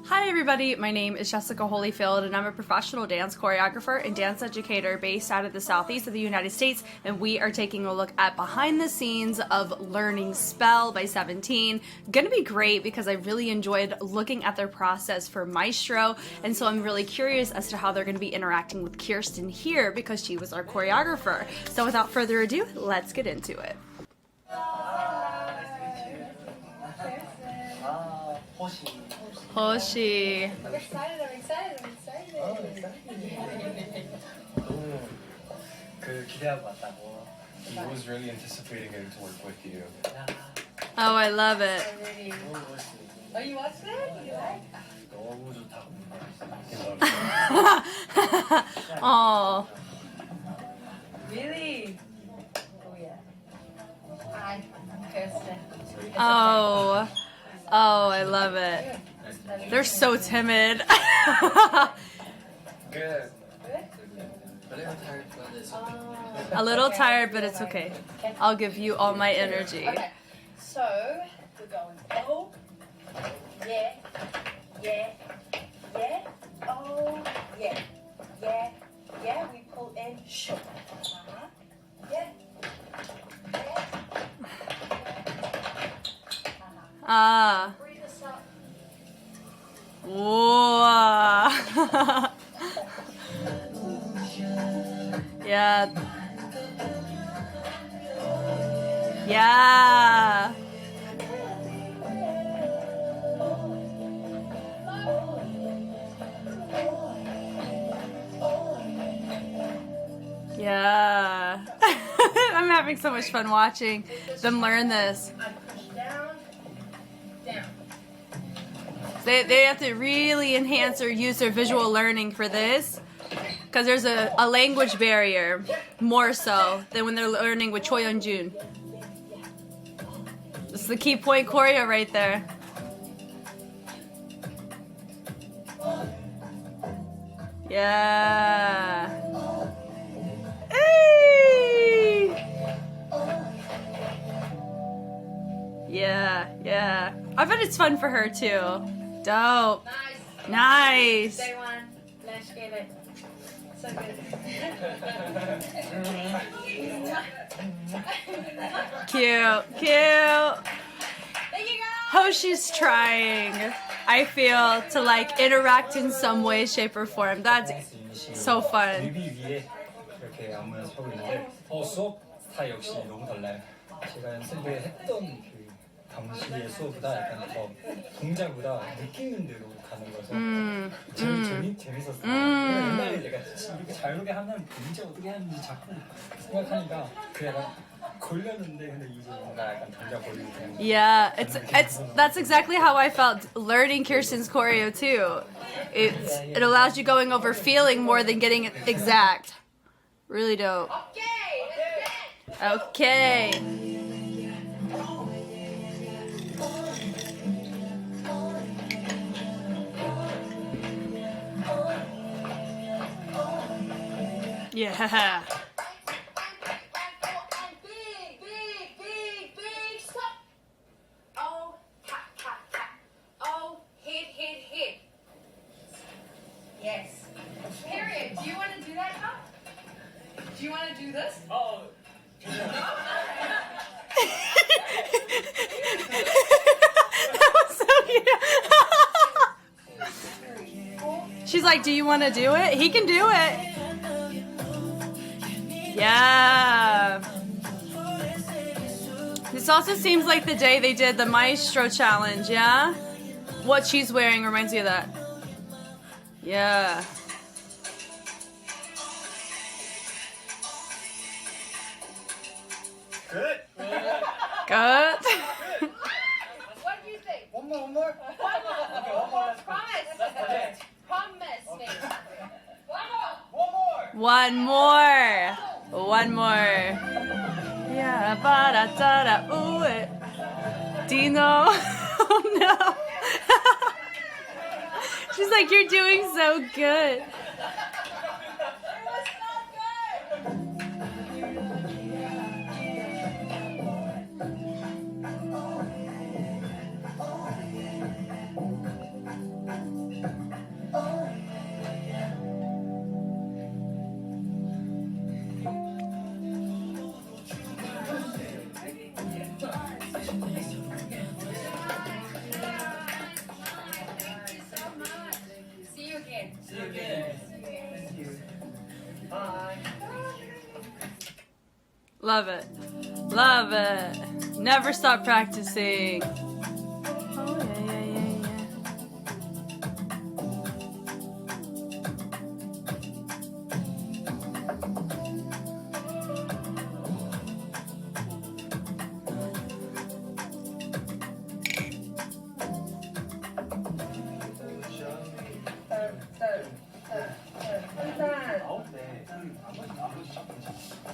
Hi everybody, my name is Jessica Holyfield and I'm a professional dance choreographer and dance educator based out of the southeast of the United States, and we are taking a look at behind the scenes of learning Spell by 17. Gonna be great because I really enjoyed looking at their process for Maestro, and so I'm really curious as to how they're gonna be interacting with Kirsten here because she was our choreographer. So without further ado, let's get into it. 호시. I'm excited. 너무 기대하고 왔다고. He was really anticipating getting to work with you. Oh, I love it. Oh, you watched it? You like? 너무 좋다고. Oh. Really? Oh yeah. Hi, Kirsten. Oh. Oh, I love it. They're so timid. Good. A little tired, but it's okay. I'll give you all my energy. Okay. So we're going. Oh, yeah, yeah, yeah. Oh, yeah, yeah, yeah. We pull in. Sure. Yeah. Yeah. Ah. Breathe us up. Whoa. Yeah. Yeah. Yeah. I'm having so much fun watching them learn this. I push down, down. They have to really enhance or use their visual learning for this because there's a language barrier more so than when they're learning with Choi Yeon-jun. This is the key point choreo right there. Yeah. Hey! Yeah. I bet it's fun for her too. Dope. Nice. Day one. Let's get it. So good. Cute. There you go. Hoshi's trying, I feel, to like interact in some way, shape, or form. That's so fun. 뮤비 위에 이렇게 안무를 서고 있는데 수업 스타일 역시 너무 달라요. 제가 연습을 했던 그 당시의 수업보다 약간 더 동작보다 느끼는 대로 가는 거라서 재밌었어요. 옛날에 내가 이렇게 자유롭게 하면 진짜 어떻게 하는지 자꾸 생각하니까 그 약간 걸렸는데 근데 이제 뭔가 약간 동작 걸리고 그냥 Yeah, that's exactly how I felt learning Kirsten's choreo too. It allows you going over feeling more than getting it exact. Really dope. Okay. Yeah. Big, stop. Oh, tap. Oh, hit. Yes. Period. Do you want to do that, huh? Do you want to do this? Oh. That was so cute. She's like, do you want to do it? He can do it. Yeah. This also seems like the day they did the Maestro challenge, yeah? What she's wearing reminds me of that. Yeah. Good. Good. What do you think? One more. One more. Promise. Promise me. One more. One more. Yeah, ba-da-da-da, ooh it. Dino. Oh no. She's like, you're doing so good. Love it. Love it. Never stop practicing. Oh, yeah.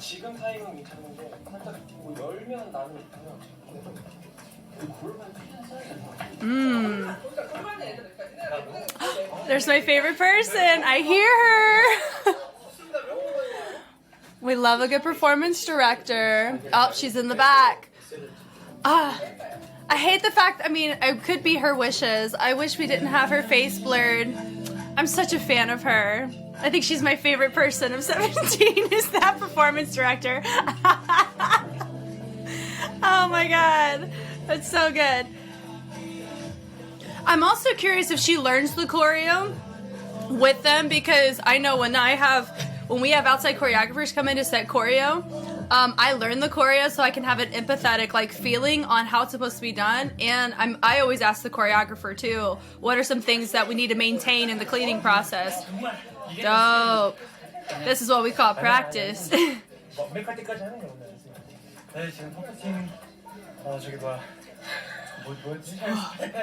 지금 타이밍은 괜찮은데 살짝 뭐 열면 나는 There's my favorite person. I hear her. We love a good performance director. Oh, she's in the back. I hate the fact, it could be her wishes. I wish we didn't have her face blurred. I'm such a fan of her. I think she's my favorite person of 17 is that performance director. Oh my god. That's so good. I'm also curious if she learns the choreo with them, because I know when we have outside choreographers come in to set choreo, I learn the choreo so I can have an empathetic feeling on how it's supposed to be done, and I always ask the choreographer too, what are some things that we need to maintain in the cleaning process. Dope. This is what we call practice. 완벽할 때까지 하는 게 없나요? 네, 지금 퍼포팅 저기 뭐였지?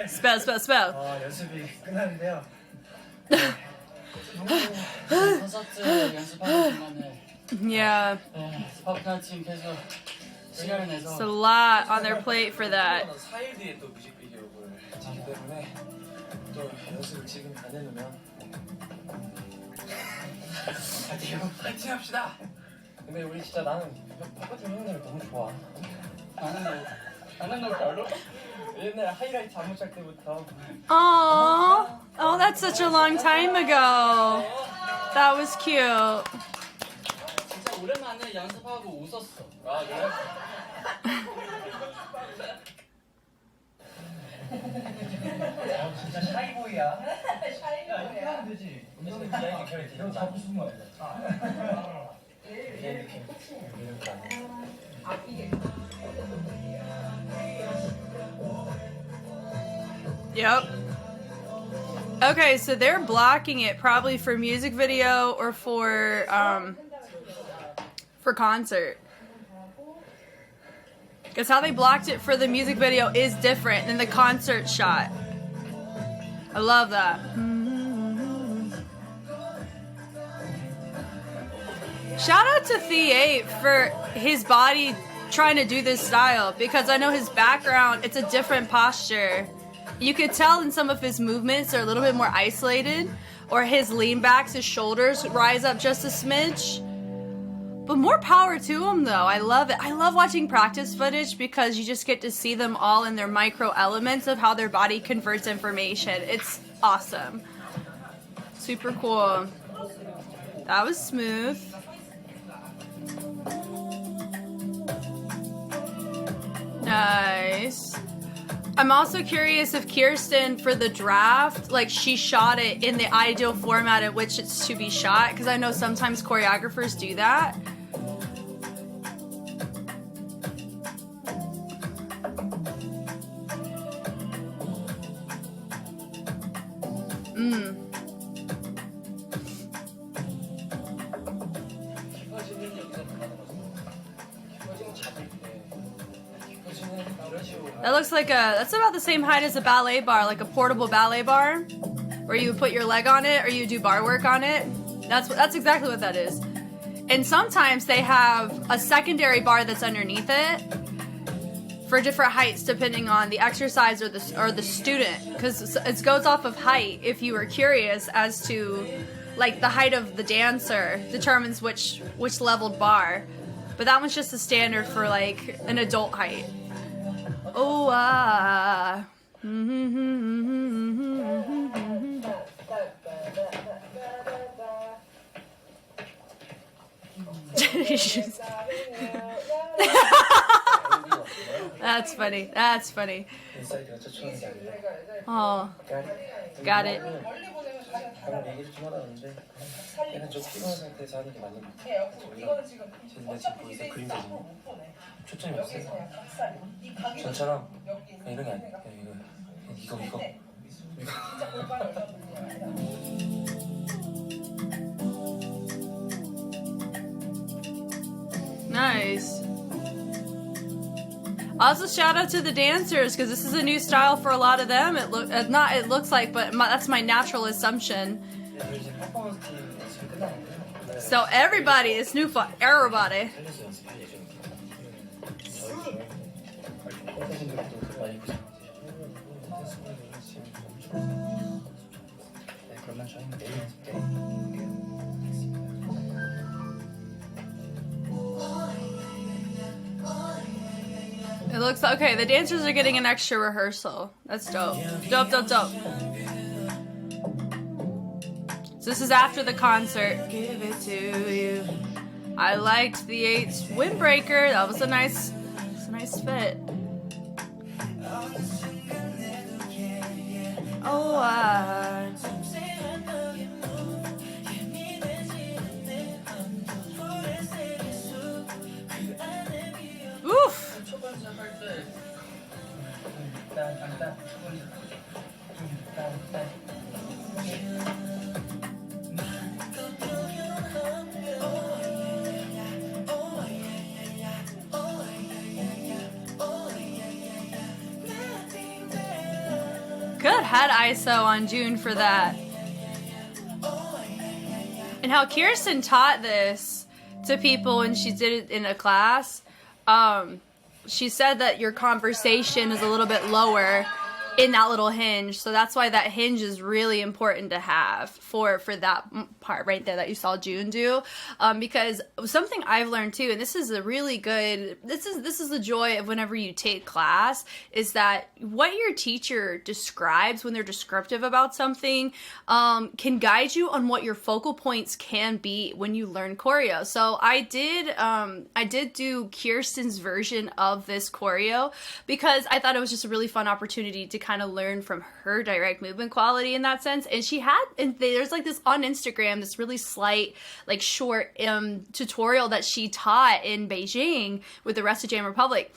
Spell. 연습이 끝났는데요. 콘서트 연습하는 동안에 Yeah. 스파크나 팀 계속 시간을 내서 It's a lot on their plate for that. 4일 뒤에 또 뮤직비디오를 찍기 때문에 또 연습을 지금 다 내놓으면 파이팅 합시다. 근데 우리 진짜 나는 퍼포팅 형들을 너무 좋아. 나는 너 별로? 옛날 하이라이트 안무 짤 때부터. Oh, that's such a long time ago. That was cute. 진짜 오랜만에 연습하고 웃었어. 아 그래? 진짜 샤이보이야. 야, 이렇게 하면 되지. 우리는 비하인드 캐릭터 이런 거 잡고 싶은 거 아니야? 비하인드 캐릭터 이런 거 아니야? Yep. Okay, so they're blocking it probably for music video or for concert. Because how they blocked it for the music video is different than the concert shot. I love that. Shout out to The8 for his body trying to do this style, because I know his background, it's a different posture. You could tell in some of his movements they're a little bit more isolated, or his lean backs, his shoulders rise up just a smidge. But more power to him though. I love it. I love watching practice footage because you just get to see them all in their micro elements of how their body converts information. It's awesome. Super cool. That was smooth. Nice. I'm also curious if Kirsten, for the draft, she shot it in the ideal format at which it's to be shot, because I know sometimes choreographers do that. That looks like that's about the same height as a ballet bar, like a portable ballet bar, where you put your leg on it or you do bar work on it. That's exactly what that is. And sometimes they have a secondary bar that's underneath it for different heights depending on the exercise or the student, because it goes off of height. If you were curious as to the height of the dancer determines which leveled bar, but that one's just the standard for an adult height. Oh, That's funny. That's funny. Oh, got it. 방금 얘기를 좀 하다 왔는데 얘는 좀 피곤한 상태에서 하는 게 맞는 것 같아요. 저희가 제가 지금 보이세요? 그림자지 초점이 없어요. 전처럼 그냥 이런 게 아니에요. 그냥 이거 Nice. Also, shout out to the dancers because this is a new style for a lot of them. It looks like, but that's my natural assumption. So everybody, it's new for everybody. It looks okay. The dancers are getting an extra rehearsal. That's dope. Dope. So this is after the concert. Give it to you. I liked the 8 windbreaker. That was a nice fit. Oh, oof. Good head ISO on June for that. And how Kirsten taught this to people when she did it in a class, she said that your conversation is a little bit lower in that little hinge, so that's why that hinge is really important to have for that part right there that you saw June do, because something I've learned too, and this is a really good, this is the joy of whenever you take class, is that what your teacher describes when they're descriptive about something can guide you on what your focal points can be when you learn choreo. So I did do Kirsten's version of this choreo because I thought it was just a really fun opportunity to kind of learn from her direct movement quality in that sense. And she had, and there's like this on Instagram, this really slight, like short tutorial that she taught in Beijing with the rest of Jam Republic.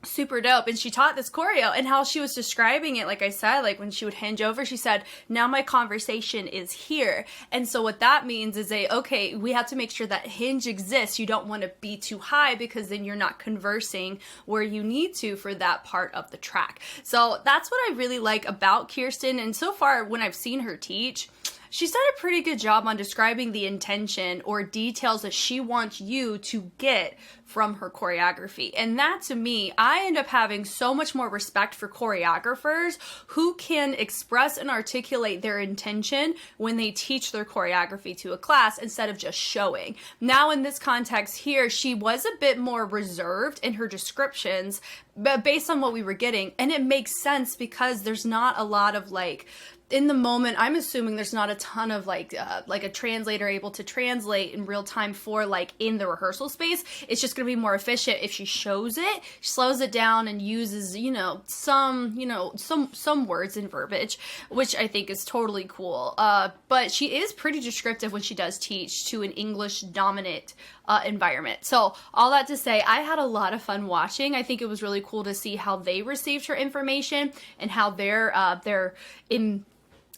Super dope. And she taught this choreo, and how she was describing it, like I said, like when she would hinge over, she said, now my conversation is here. And so what that means is okay, we have to make sure that hinge exists. You don't want to be too high because then you're not conversing where you need to for that part of the track. So that's what I really like about Kirsten. And so far when I've seen her teach, she's done a pretty good job on describing the intention or details that she wants you to get from her choreography. And that, to me, I end up having so much more respect for choreographers who can express and articulate their intention when they teach their choreography to a class instead of just showing. Now, in this context here, she was a bit more reserved in her descriptions, but based on what we were getting, and it makes sense because there's not a lot of like, in the moment, I'm assuming there's not a ton of like a translator able to translate in real time for like in the rehearsal space. It's just going to be more efficient if she shows it, slows it down, and uses, some words and verbiage, which I think is totally cool. But she is pretty descriptive when she does teach to an English dominant environment. So all that to say, I had a lot of fun watching. I think it was really cool to see how they received her information and how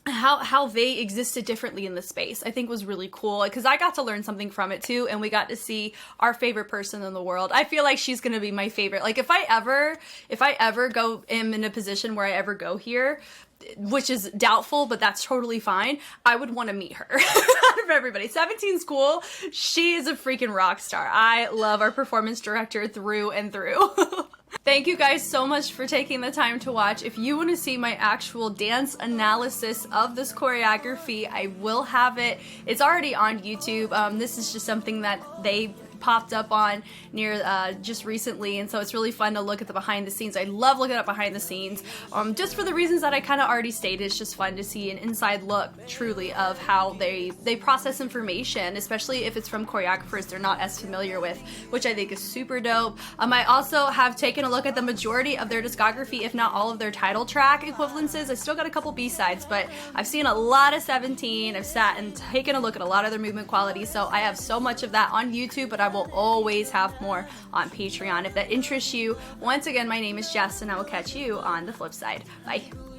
how they existed differently in the space. I think was really cool because I got to learn something from it too, and we got to see our favorite person in the world. I feel like she's gonna be my favorite. Like if I ever am in a position where I ever go here, which is doubtful, but that's totally fine, I would want to meet her. Out of everybody, 17's cool. She is a freaking rock star. I love our performance director through and through. Thank you guys so much for taking the time to watch. If you want to see my actual dance analysis of this choreography, I will have it. It's already on YouTube. This is just something that they popped up on near just recently, and so it's really fun to look at the behind the scenes. I love looking at behind the scenes, just for the reasons that I kind of already stated. It's just fun to see an inside look, truly, of how they process information, especially if it's from choreographers they're not as familiar with, which I think is super dope. I also have taken a look at the majority of their discography, if not all of their title track equivalences. I still got a couple B-sides, but I've seen a lot of 17. I've sat and taken a look at a lot of their movement quality, so I have so much of that on YouTube, but I will always have more on Patreon if that interests you. Once again, my name is Jess, and I will catch you on the flip side. Bye.